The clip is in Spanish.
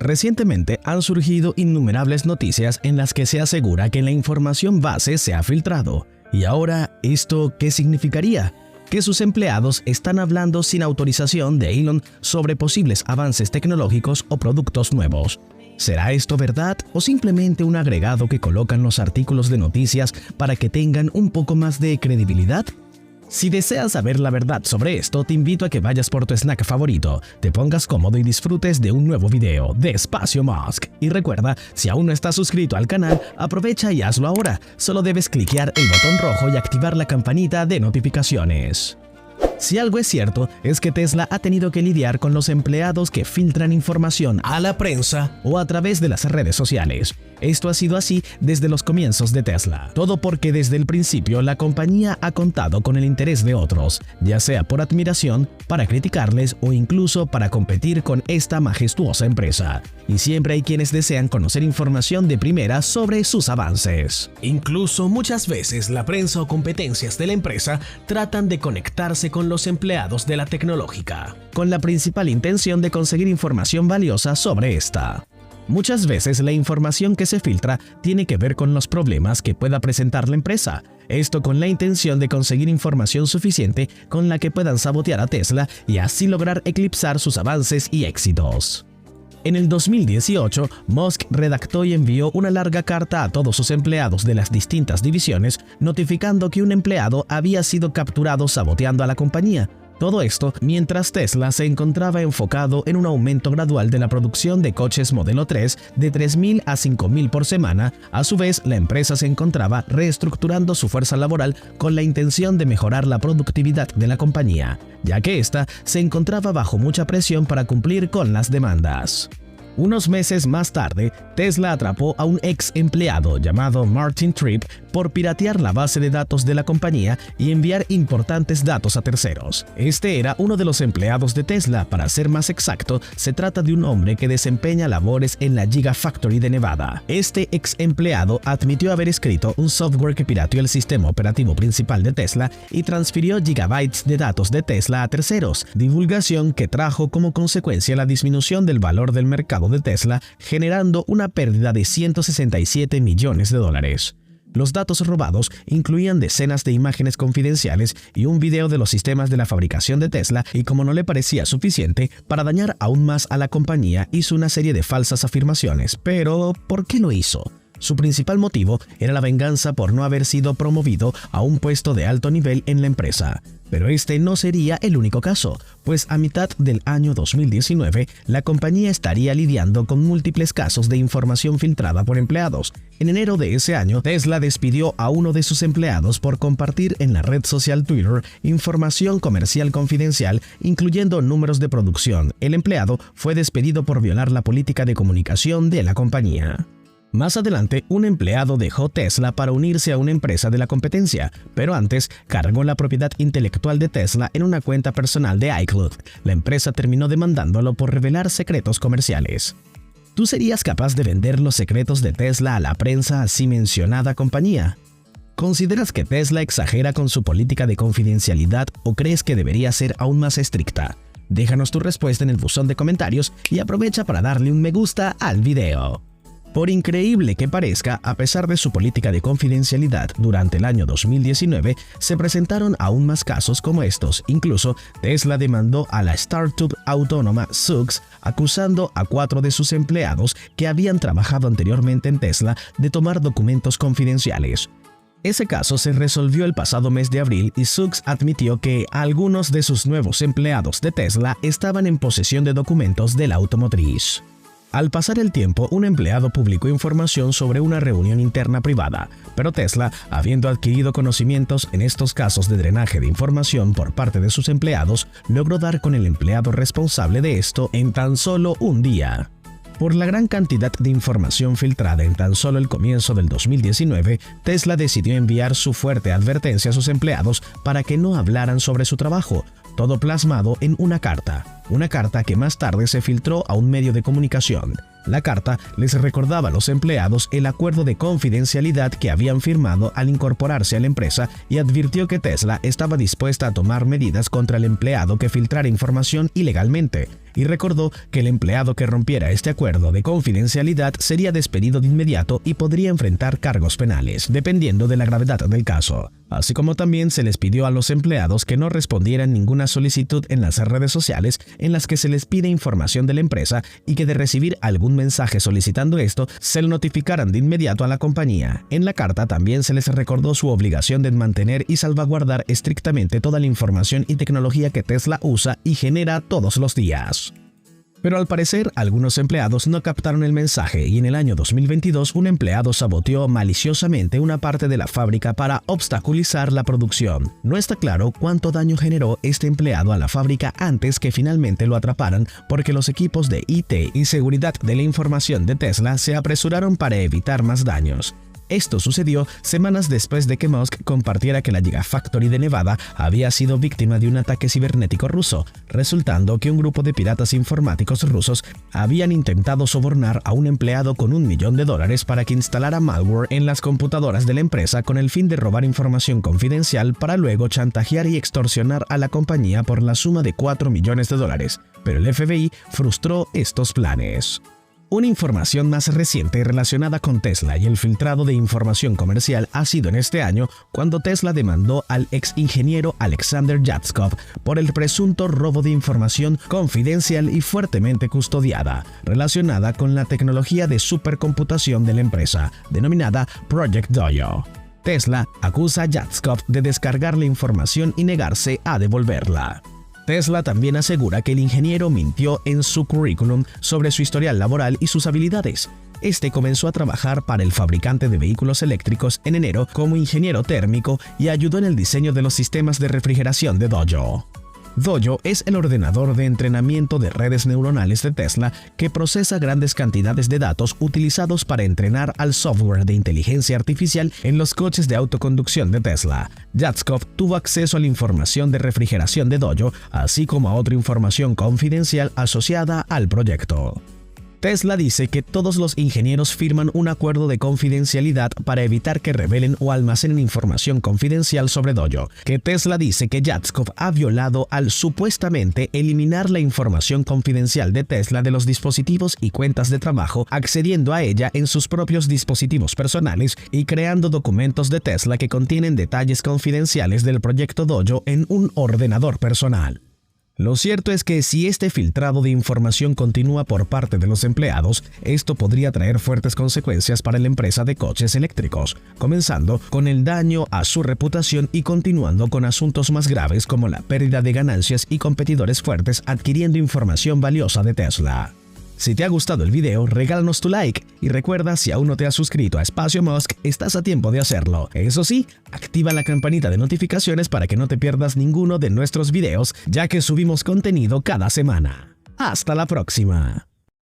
Recientemente han surgido innumerables noticias en las que se asegura que la información base se ha filtrado. ¿Y ahora esto qué significaría? Que sus empleados están hablando sin autorización de Elon sobre posibles avances tecnológicos o productos nuevos. ¿Será esto verdad o simplemente un agregado que colocan los artículos de noticias para que tengan un poco más de credibilidad? Si deseas saber la verdad sobre esto, te invito a que vayas por tu snack favorito, te pongas cómodo y disfrutes de un nuevo video de Espacio Musk. Y recuerda, si aún no estás suscrito al canal, aprovecha y hazlo ahora. Solo debes cliquear el botón rojo y activar la campanita de notificaciones. Si algo es cierto, es que Tesla ha tenido que lidiar con los empleados que filtran información a la prensa o a través de las redes sociales. Esto ha sido así desde los comienzos de Tesla. Todo porque desde el principio la compañía ha contado con el interés de otros, ya sea por admiración, para criticarles o incluso para competir con esta majestuosa empresa. Y siempre hay quienes desean conocer información de primera sobre sus avances. Incluso muchas veces la prensa o competencias de la empresa tratan de conectarse con los empleados de la tecnológica, con la principal intención de conseguir información valiosa sobre esta. Muchas veces la información que se filtra tiene que ver con los problemas que pueda presentar la empresa, esto con la intención de conseguir información suficiente con la que puedan sabotear a Tesla y así lograr eclipsar sus avances y éxitos. En el 2018, Musk redactó y envió una larga carta a todos sus empleados de las distintas divisiones notificando que un empleado había sido capturado saboteando a la compañía. Todo esto mientras Tesla se encontraba enfocado en un aumento gradual de la producción de coches modelo 3 de 3.000 a 5.000 por semana. A su vez, la empresa se encontraba reestructurando su fuerza laboral con la intención de mejorar la productividad de la compañía, ya que ésta se encontraba bajo mucha presión para cumplir con las demandas. Unos meses más tarde, Tesla atrapó a un ex empleado llamado Martin Tripp por piratear la base de datos de la compañía y enviar importantes datos a terceros. Este era uno de los empleados de Tesla. Para ser más exacto, se trata de un hombre que desempeña labores en la Gigafactory de Nevada. Este ex empleado admitió haber escrito un software que pirateó el sistema operativo principal de Tesla y transfirió gigabytes de datos de Tesla a terceros, divulgación que trajo como consecuencia la disminución del valor del mercado de Tesla, generando una pérdida de 167 millones de dólares. Los datos robados incluían decenas de imágenes confidenciales y un video de los sistemas de la fabricación de Tesla, y como no le parecía suficiente, para dañar aún más a la compañía, hizo una serie de falsas afirmaciones. Pero, ¿por qué lo hizo? Su principal motivo era la venganza por no haber sido promovido a un puesto de alto nivel en la empresa. Pero este no sería el único caso, pues a mitad del año 2019, la compañía estaría lidiando con múltiples casos de información filtrada por empleados. En enero de ese año, Tesla despidió a uno de sus empleados por compartir en la red social Twitter información comercial confidencial, incluyendo números de producción. El empleado fue despedido por violar la política de comunicación de la compañía. Más adelante, un empleado dejó Tesla para unirse a una empresa de la competencia, pero antes cargó la propiedad intelectual de Tesla en una cuenta personal de iCloud. La empresa terminó demandándolo por revelar secretos comerciales. ¿Tú serías capaz de vender los secretos de Tesla a la prensa así mencionada compañía? ¿Consideras que Tesla exagera con su política de confidencialidad o crees que debería ser aún más estricta? Déjanos tu respuesta en el buzón de comentarios y aprovecha para darle un me gusta al video. Por increíble que parezca, a pesar de su política de confidencialidad, durante el año 2019 se presentaron aún más casos como estos. Incluso, Tesla demandó a la startup autónoma Zoox, acusando a 4 de sus empleados que habían trabajado anteriormente en Tesla de tomar documentos confidenciales. Ese caso se resolvió el pasado mes de abril y Zoox admitió que algunos de sus nuevos empleados de Tesla estaban en posesión de documentos de la automotriz. Al pasar el tiempo, un empleado publicó información sobre una reunión interna privada, pero Tesla, habiendo adquirido conocimientos en estos casos de drenaje de información por parte de sus empleados, logró dar con el empleado responsable de esto en tan solo un día. Por la gran cantidad de información filtrada en tan solo el comienzo del 2019, Tesla decidió enviar su fuerte advertencia a sus empleados para que no hablaran sobre su trabajo, todo plasmado en una carta que más tarde se filtró a un medio de comunicación. La carta les recordaba a los empleados el acuerdo de confidencialidad que habían firmado al incorporarse a la empresa y advirtió que Tesla estaba dispuesta a tomar medidas contra el empleado que filtrara información ilegalmente. y recordó que el empleado que rompiera este acuerdo de confidencialidad sería despedido de inmediato y podría enfrentar cargos penales, dependiendo de la gravedad del caso. Así como también se les pidió a los empleados que no respondieran ninguna solicitud en las redes sociales en las que se les pide información de la empresa y que de recibir algún mensaje solicitando esto, se lo notificaran de inmediato a la compañía. En la carta también se les recordó su obligación de mantener y salvaguardar estrictamente toda la información y tecnología que Tesla usa y genera todos los días. Pero al parecer, algunos empleados no captaron el mensaje y en el año 2022 un empleado saboteó maliciosamente una parte de la fábrica para obstaculizar la producción. No está claro cuánto daño generó este empleado a la fábrica antes que finalmente lo atraparan, porque los equipos de IT y seguridad de la información de Tesla se apresuraron para evitar más daños. Esto sucedió semanas después de que Musk compartiera que la Gigafactory de Nevada había sido víctima de un ataque cibernético ruso, resultando que un grupo de piratas informáticos rusos habían intentado sobornar a un empleado con $1 millón para que instalara malware en las computadoras de la empresa con el fin de robar información confidencial para luego chantajear y extorsionar a la compañía por la suma de $4 millones. Pero el FBI frustró estos planes. Una información más reciente relacionada con Tesla y el filtrado de información comercial ha sido en este año cuando Tesla demandó al ex ingeniero Alexander Yatskov por el presunto robo de información confidencial y fuertemente custodiada, relacionada con la tecnología de supercomputación de la empresa, denominada Project Dojo. Tesla acusa a Yatskov de descargar la información y negarse a devolverla. Tesla también asegura que el ingeniero mintió en su currículum sobre su historial laboral y sus habilidades. Este comenzó a trabajar para el fabricante de vehículos eléctricos en enero como ingeniero térmico y ayudó en el diseño de los sistemas de refrigeración de Dojo. Dojo es el ordenador de entrenamiento de redes neuronales de Tesla que procesa grandes cantidades de datos utilizados para entrenar al software de inteligencia artificial en los coches de autoconducción de Tesla. Yatskov tuvo acceso a la información de refrigeración de Dojo, así como a otra información confidencial asociada al proyecto. Tesla dice que todos los ingenieros firman un acuerdo de confidencialidad para evitar que revelen o almacenen información confidencial sobre Dojo, que Tesla dice que Yatskov ha violado al supuestamente eliminar la información confidencial de Tesla de los dispositivos y cuentas de trabajo, accediendo a ella en sus propios dispositivos personales y creando documentos de Tesla que contienen detalles confidenciales del proyecto Dojo en un ordenador personal. Lo cierto es que si este filtrado de información continúa por parte de los empleados, esto podría traer fuertes consecuencias para la empresa de coches eléctricos, comenzando con el daño a su reputación y continuando con asuntos más graves como la pérdida de ganancias y competidores fuertes adquiriendo información valiosa de Tesla. Si te ha gustado el video, regálanos tu like y recuerda, si aún no te has suscrito a Espacio Musk, estás a tiempo de hacerlo. Eso sí, activa la campanita de notificaciones para que no te pierdas ninguno de nuestros videos, ya que subimos contenido cada semana. ¡Hasta la próxima!